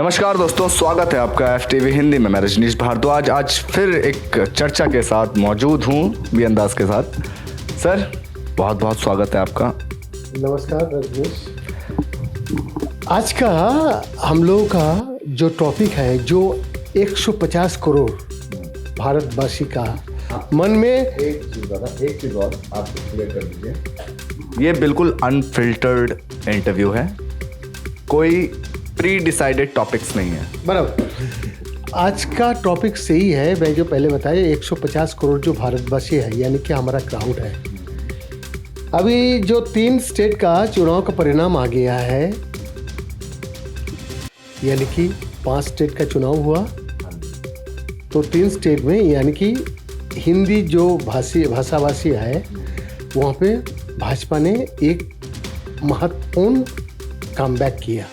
नमस्कार दोस्तों, स्वागत है आपका FTV हिंदी में। मैं रजनीश भारद्वाज आज फिर एक चर्चा के साथ मौजूद हूँ बी अंदाज के साथ। सर, बहुत बहुत स्वागत है आपका। नमस्कार रजनीश। आज का हम लोगों का जो टॉपिक है, जो 150 करोड़ भारतवासी का मन में एक चीज और आप क्लियर कर दीजिए। ये बिल्कुल अनफिल्टर्ड इंटरव्यू है, कोई प्री डिसाइडेड टॉपिक्स नहीं है। बराबर। आज का टॉपिक सही है। मैं जो पहले बताया 150 करोड़ जो भारतवासी है, यानी कि हमारा क्राउड है। अभी जो 3 स्टेट का चुनाव का परिणाम आ गया है, यानी कि 5 स्टेट का चुनाव हुआ, तो 3 स्टेट में यानी कि हिंदी जो भाषाभाषी है, वहाँ पे भाजपा ने एक महत्वपूर्ण कमबैक किया।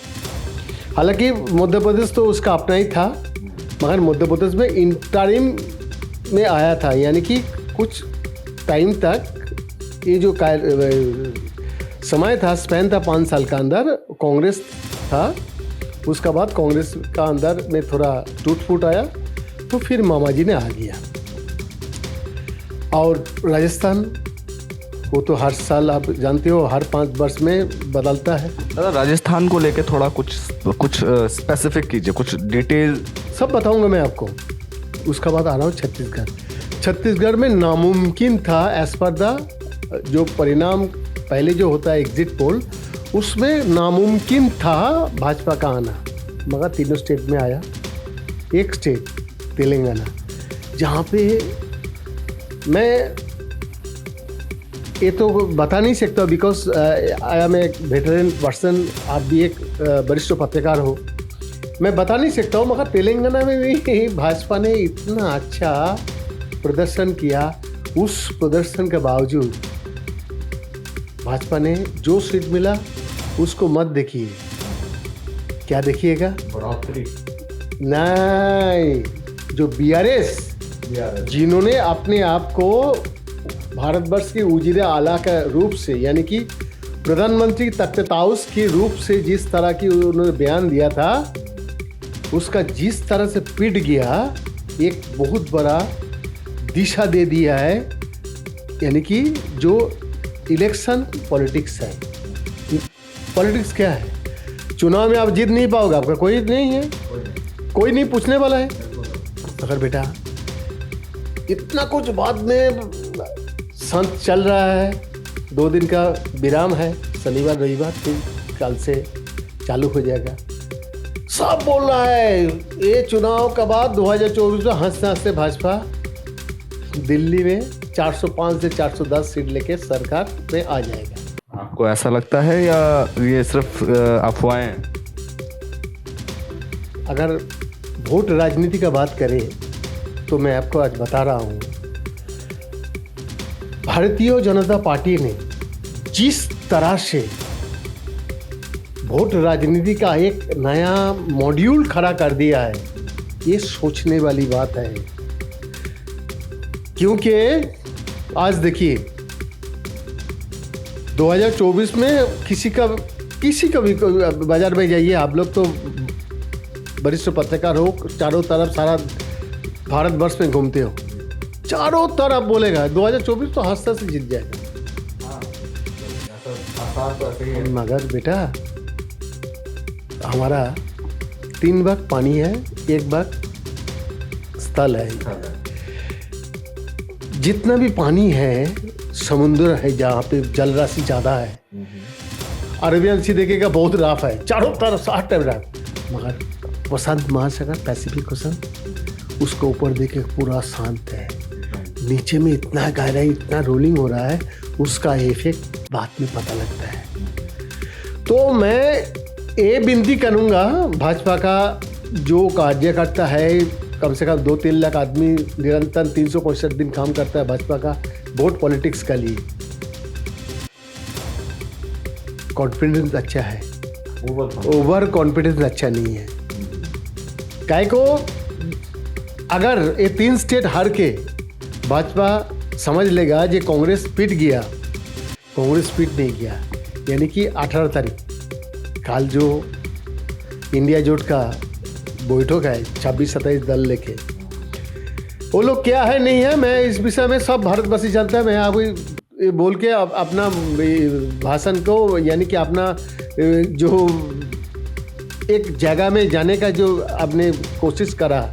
हालांकि मध्य प्रदेश तो उसका अपना ही था, मगर मध्य प्रदेश में इंटरिम में आया था, यानी कि कुछ टाइम तक ये जो समय था, स्पैन था 5 साल का अंदर कांग्रेस था। उसका बाद कांग्रेस का अंदर में थोड़ा टूट फूट आया, तो फिर मामा जी ने आ गया। और राजस्थान, वो तो हर साल आप जानते हो हर 5 वर्ष में बदलता है। राजस्थान को लेके थोड़ा कुछ स्पेसिफिक कीजिए, कुछ डिटेल। सब बताऊंगा मैं आपको। उसका बाद आ रहा हूँ छत्तीसगढ़। छत्तीसगढ़ में नामुमकिन था, एज पर द जो परिणाम पहले जो होता है एग्जिट पोल, उसमें नामुमकिन था भाजपा का आना, मगर तीनों स्टेट में आया। एक स्टेट तेलंगाना, जहाँ पे मैं ये तो बता नहीं सकता, बिकॉज आई एम एक वेटरन पर्सन, आप भी एक वरिष्ठ पत्रकार हो, मैं बता नहीं सकता हूँ। मगर तेलंगाना में भी भाजपा ने इतना अच्छा प्रदर्शन किया। उस प्रदर्शन के बावजूद भाजपा ने जो सीट मिला उसको मत देखिए। क्या देखिएगा? बढ़ोतरी नहीं, जो BRS जिन्होंने अपने आप को भारतवर्ष के उजीरे आला का रूप से, यानी कि प्रधानमंत्री तख्ताउस के रूप से जिस तरह की उन्होंने बयान दिया था, उसका जिस तरह से पिट गया, एक बहुत बड़ा दिशा दे दिया है। यानी कि जो इलेक्शन पॉलिटिक्स है, पॉलिटिक्स क्या है? चुनाव में आप जीत नहीं पाओगे, आपका कोई नहीं है, कोई नहीं पूछने वाला है। अगर बेटा इतना कुछ बाद में संत चल रहा है, 2 दिन का विराम है, शनिवार रविवार, फिर कल से चालू हो जाएगा। सब बोल रहा है ये चुनाव का बाद 2024 में हंसते हंसते भाजपा दिल्ली में 405 से 410 सीट लेके सरकार में आ जाएगा। आपको ऐसा लगता है या ये सिर्फ अफवाहें हैं? अगर वोट राजनीति का बात करें तो मैं आपको आज बता रहा हूँ, भारतीय जनता पार्टी ने जिस तरह से वोट राजनीति का एक नया मॉड्यूल खड़ा कर दिया है, ये सोचने वाली बात है। क्योंकि आज देखिए 2024 में किसी का भी बाजार में जाइए, आप लोग तो वरिष्ठ पत्रकार हो, चारों तरफ सारा भारतवर्ष में घूमते हो, चारों तरफ बोलेगा 2024 तो हंसता से जीत जाएगा। मगर बेटा हमारा 3 भाग पानी है, 1 भाग स्थल है। जितना भी पानी है, समुद्र है जहाँ पे जल राशि ज़्यादा है, अरबियन सी देखेगा बहुत राफ है, चारों तरफ 60 टाइम राफ, मगर प्रशांत महासागर पैसिफिक ओशन उसको ऊपर देखे पूरा शांत है। नीचे में इतना गहरा, इतना रोलिंग हो रहा है, उसका इफेक्ट बाद में पता लगता है। तो मैं ये विनती करूँगा, भाजपा का जो कार्यकर्ता है, कम से कम 2-3 लाख आदमी निरंतर 365 दिन काम करता है भाजपा का वोट पॉलिटिक्स के लिए। कॉन्फिडेंस अच्छा है, ओवर कॉन्फिडेंस अच्छा नहीं है। काहे को अगर ये 3 स्टेट हार के भाजपा समझ लेगा कि कांग्रेस पिट गया, कांग्रेस पिट नहीं गया, यानी कि 18 तारीख कल जो इंडिया जोट का बैठक है 26-27 दल लेके। वो लोग क्या है नहीं है, मैं इस विषय में सब भारतवासी जानता है। मैं अभी बोल के अपना भाषण को यानी कि अपना जो एक जगह में जाने का जो आपने कोशिश करा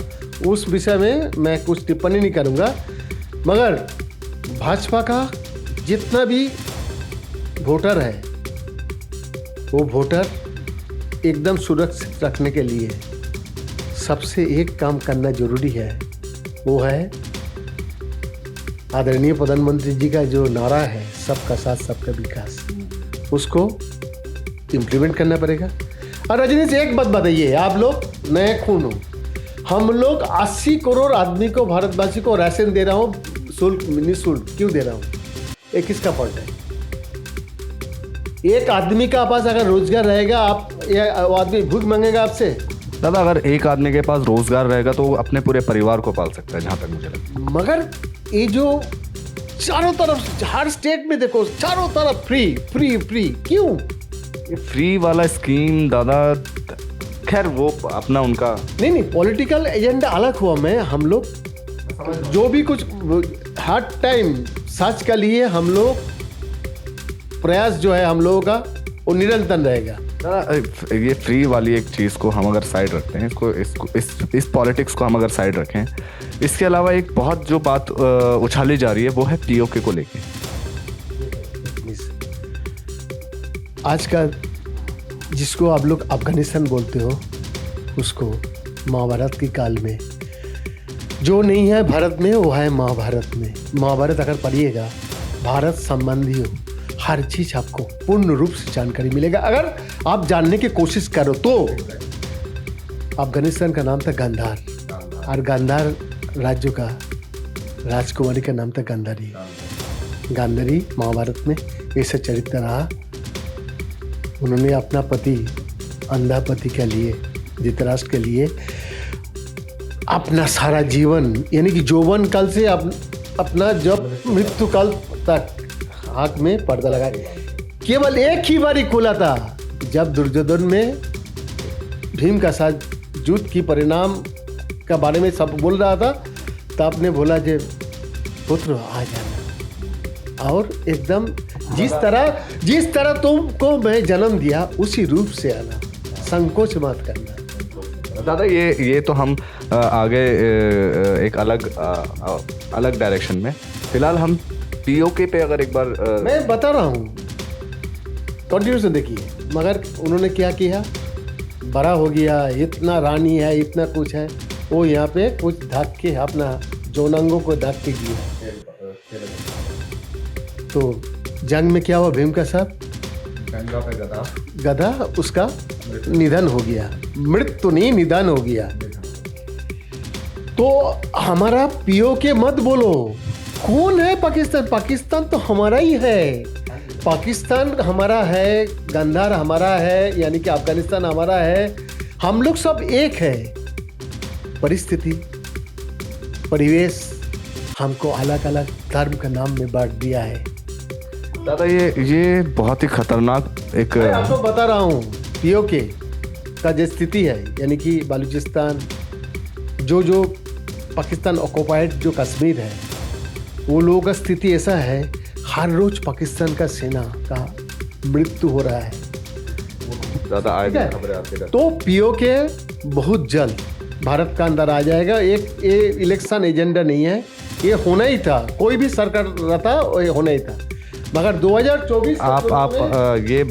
उस विषय में मैं कुछ टिप्पणी नहीं करूँगा, मगर भाजपा का जितना भी वोटर है वो वोटर एकदम सुरक्षित रखने के लिए सबसे एक काम करना जरूरी है, वो है आदरणीय प्रधानमंत्री जी का जो नारा है सबका साथ सबका विकास, उसको इम्प्लीमेंट करना पड़ेगा। और रजनीश एक बात बताइए, आप लोग नए खून हो, हम लोग 80 करोड़ आदमी को भारतवासी को राशन दे रहा हूँ शुल्क निःशुल्क, क्यों दे रहा हूँ? ये किसका फॉल्ट है? एक आदमी का पास अगर रोजगार रहेगा, आप ये आदमी भूख मांगेगा आपसे? दादा अगर एक आदमी के पास रोजगार रहेगा तो वो अपने पूरे परिवार को पाल सकता है, जहां तक मुझे लगता है। मगर ये जो चारों तरफ हर स्टेट में देखो चारों तरफ फ्री फ्री फ्री, क्यों? ये फ्री वाला स्कीम दादा, खैर वो अपना उनका नहीं पॉलिटिकल एजेंडा अलग हुआ। मैं हम लोग जो भी कुछ हर टाइम सच के लिए हम लोग प्रयास जो है हम लोगों का वो निरंतर रहेगा। ये फ्री वाली एक चीज़ को हम अगर साइड रखते हैं, इस पॉलिटिक्स को हम अगर साइड रखें, इसके अलावा एक बहुत जो बात उछाली जा रही है वो है पीओके को लेके। आज का जिसको आप लोग अफगानिस्तान बोलते हो, उसको महाभारत की काल में जो नहीं है भारत में वो है महाभारत में। महाभारत अगर पढ़िएगा, भारत संबंधी हो हर चीज आपको पूर्ण रूप से जानकारी मिलेगा अगर आप जानने की कोशिश करो तो। अफगानिस्तान का नाम था गांधार, और गांधार राज्य का राजकुमारी का नाम था गांधारी। गांधारी महाभारत में ऐसा चरित्र रहा, उन्होंने अपना पति अंधा पति के लिए, धृतराष्ट्र के लिए अपना सारा जीवन यानी कि यौवन काल से अपना जब मृत्यु काल तक आँख में पर्दा लगाया। केवल एक ही बार खुला था जब दुर्योधन में भीम का साथ युद्ध की परिणाम का बारे में सब बोल रहा था, तब आपने बोला जे पुत्र आ जाना, और एकदम जिस तरह तुमको मैं जन्म दिया उसी रूप से आना, संकोच मत करना। दादा ये तो हम आगे एक अलग डायरेक्शन में, फिलहाल हम पीओके पे अगर एक बार मैं बता रहा हूँ, कंटिन्यू से देखिए। मगर उन्होंने क्या किया, बड़ा हो गया, इतना रानी है, इतना कुछ है, वो यहाँ पे कुछ ढक के अपना जौनांगों को ढक के गया। तो जंग में क्या हुआ, भीम का साथ गधा उसका निधन हो गया, मृत्यु नहीं निधन हो गया। तो हमारा पीओके मत बोलो, कौन है पाकिस्तान? पाकिस्तान तो हमारा ही है, पाकिस्तान हमारा है, गांधार हमारा है, यानी कि अफगानिस्तान हमारा है, हम लोग सब एक है। परिस्थिति परिवेश हमको अलग अलग धर्म का नाम में बांट दिया है। दादा ये बहुत ही खतरनाक एक, मैं आपको बता रहा हूँ पीओके का जो स्थिति है, यानी कि बलूचिस्तान जो पाकिस्तान ऑक्युपाइड जो कश्मीर है, वो लोगों का स्थिति ऐसा है, हर रोज पाकिस्तान का सेना का मृत्यु हो रहा है। तो पीओके बहुत जल्द भारत का अंदर आ जाएगा। एक ये इलेक्शन एजेंडा नहीं है, ये होना ही था, कोई भी सरकार रहता ये होना ही था। मगर 2024 ये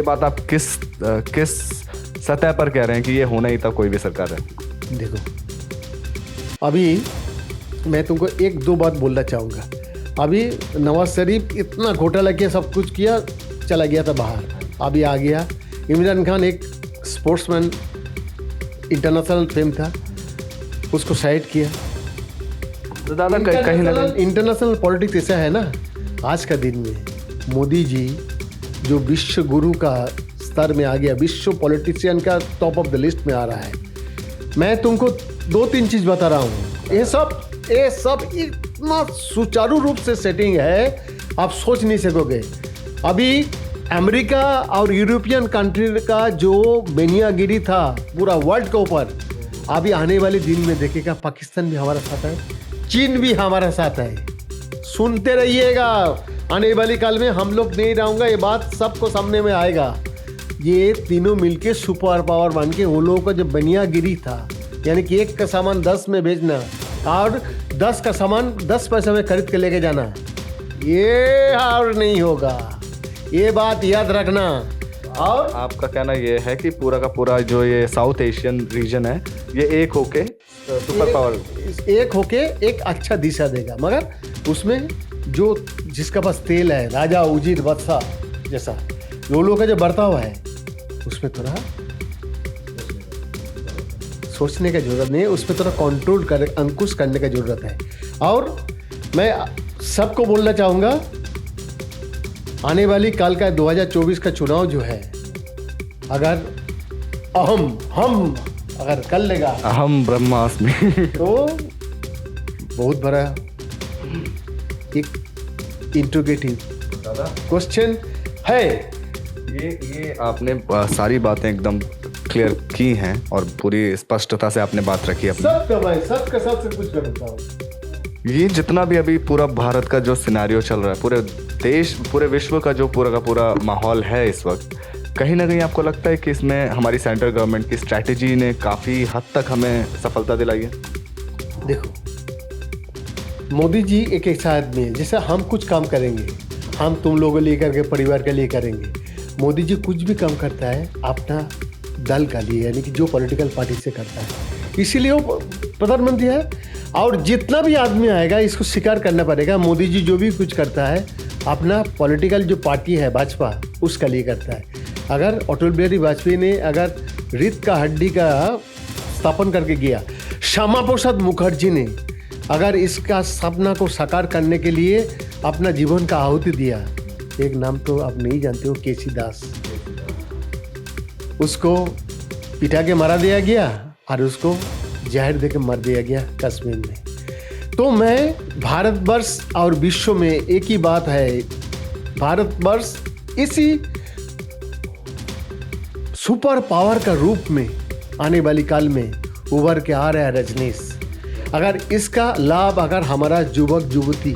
बात आप किस सतह पर कह रहे हैं कि ये होना ही था, कोई भी सरकार है? देखो, अभी मैं तुमको एक दो बात बोलना चाहूँगा। अभी नवाज शरीफ इतना घोटाला किया, सब कुछ किया, चला गया था बाहर, अभी आ गया। इमरान खान एक स्पोर्ट्समैन इंटरनेशनल फेम था, उसको साइड किया। तो दादा कहीं ना कहीं इंटरनेशनल पॉलिटिक्स ऐसा है ना, आज का दिन में मोदी जी जो विश्व गुरु का स्तर में आ गया, विश्व पॉलिटिशियन का टॉप ऑफ द लिस्ट में आ रहा है। मैं तुमको 2-3 चीज बता रहा हूँ, ये सब इतना सुचारू रूप से सेटिंग है, आप सोच नहीं सकोगे। अभी अमेरिका और यूरोपियन कंट्री का जो बेनियागिरी था पूरा वर्ल्ड के ऊपर, अभी आने वाले दिन में देखेगा पाकिस्तान भी हमारा साथ है, चीन भी हमारा साथ है। सुनते रहिएगा, आने वाली काल में हम लोग नहीं रहूँगा, ये बात सबको सामने में आएगा। ये तीनों मिलके सुपर पावर बन के उन लोगों का जो बेनियागिरी था, यानी कि एक का सामान 10 में बेचना और 10 का सामान 10 पैसे में खरीद के लेके जाना, ये और नहीं होगा, ये बात याद रखना। और आपका कहना ये है कि पूरा का पूरा जो ये साउथ एशियन रीजन है, ये एक होके सुपर पावर, एक होके एक अच्छा दिशा देगा, मगर उसमें जो जिसका पास तेल है, राजा उजीर बादशाह जैसा वो लोगों का जो बर्ताव है, उसमें थोड़ा सोचने का जरूरत नहीं है, उसमें थोड़ा कंट्रोल कर, अंकुश करने का जरूरत है। और मैं सबको बोलना चाहूँगा, आने वाली काल का 2024 का चुनाव जो है, अगर हम अगर कर लेगा अहम ब्रह्मास्मि तो बहुत बड़ा एक इंट्रोगेटिव क्वेश्चन है। ये आपने सारी बातें एकदम क्लियर की हैं और पूरी स्पष्टता से आपने बात रखी अपनी। सब का सबसे कुछ करता हूँ। ये जितना भी अभी पूरा भारत का जो सिनेरियो चल रहा है, पूरे देश पूरे विश्व का जो पूरा का पूरा माहौल है इस वक्त, कहीं ना कहीं आपको लगता है कि इसमें हमारी सेंट्रल गवर्नमेंट की स्ट्रैटेजी ने काफ़ी हद तक हमें सफलता दिलाई है? देखो, मोदी जी एक ऐसा आदमी है, जैसे हम कुछ काम करेंगे, हम तुम लोगों लेकर के परिवार के लिए करेंगे। मोदी जी कुछ भी काम करता है अपना दल का लिए, यानी कि जो पॉलिटिकल पार्टी से करता है, इसीलिए वो प्रधानमंत्री है। और जितना भी आदमी आएगा इसको स्वीकार करना पड़ेगा, मोदी जी जो भी कुछ करता है अपना पॉलिटिकल जो पार्टी है भाजपा, उसका लिए करता है। अगर अटल बिहारी वाजपेयी ने अगर रीत का हड्डी का स्थापन करके गया, श्यामा प्रसाद मुखर्जी ने अगर इसका सपना को साकार करने के लिए अपना जीवन का आहुति दिया, एक नाम तो आप नहीं जानते हो, केसी दास, उसको पिटा के मारा दिया गया और उसको जहर दे के मार दिया गया कश्मीर में। तो मैं भारतवर्ष और विश्व में एक ही बात है, भारतवर्ष इसी सुपर पावर का रूप में आने वाली काल में उभर के आ रहा है रजनीश। अगर इसका लाभ अगर हमारा युवक युवती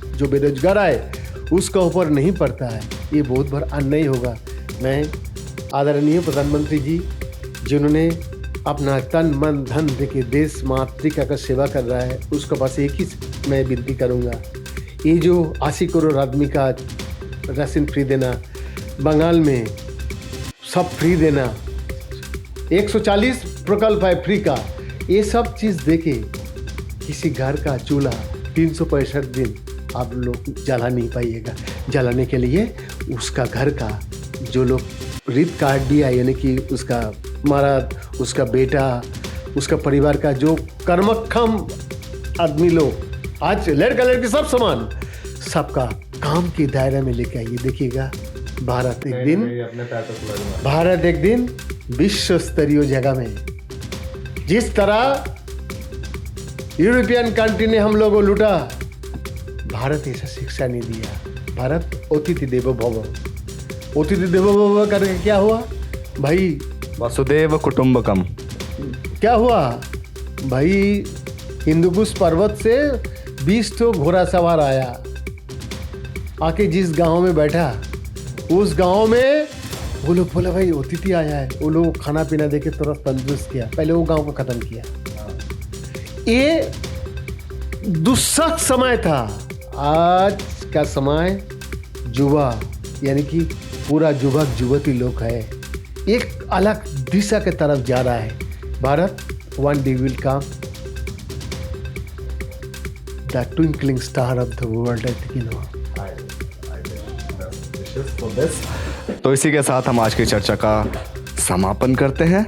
जो बेरोजगार है उसका ऊपर नहीं पड़ता है, ये बहुत बड़ा अन्याय होगा। मैं आदरणीय प्रधानमंत्री जी जिन्होंने अपना तन मन धन देके देश मातृका का सेवा कर रहा है, उसके पास एक ही मैं विनती करूँगा, ये जो 80 करोड़ आदमी का राशन फ्री देना, बंगाल में सब फ्री देना, 140 प्रकल्प है फ्री का, ये सब चीज़ देके किसी घर का चूल्हा 365 दिन आप लोग जला नहीं पाइएगा। जलाने के लिए उसका घर का जो लोग रीत काट दिया, यानी कि उसका मर्द, उसका बेटा, उसका परिवार का जो कर्मक्षम आदमी लोग, आज लड़का लड़की सब समान, सबका काम के दायरे में लेके आइए। देखिएगा भारत एक दिन विश्व स्तरीय जगह में, जिस तरह यूरोपियन कंट्री ने हम लोगों को लूटा, भारत ऐसा शिक्षा नहीं दिया। भारत अतिथि देवो भव, अतिथि देवो भव करके क्या हुआ भाई, वसुदेव कुटुंबकम, क्या हुआ भाई, हिंदुकुश पर्वत से 20 तो घोड़ा सवार आया, आके जिस गांव में बैठा, उस गांव में वो लोग बोला भाई अतिथि आया है, वो लोग खाना पीना देके तुरंत तंदुरुस्त किया, पहले वो गांव को खत्म किया। ये दुस्सह समय था। आज का समय युवा यानी कि पूरा युवक युवती लोग है, एक अलग दिशा के तरफ जा रहा है। Bharat one day will come, the twinkling star of the world, I think you know. तो इसी के साथ हम आज की चर्चा का समापन करते हैं।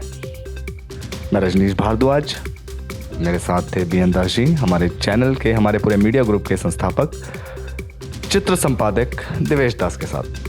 मैं रजनीश भारद्वाज, मेरे साथ थे बी एन दास जी, हमारे चैनल के, हमारे पूरे मीडिया ग्रुप के संस्थापक, चित्र संपादक देवेश दास के साथ।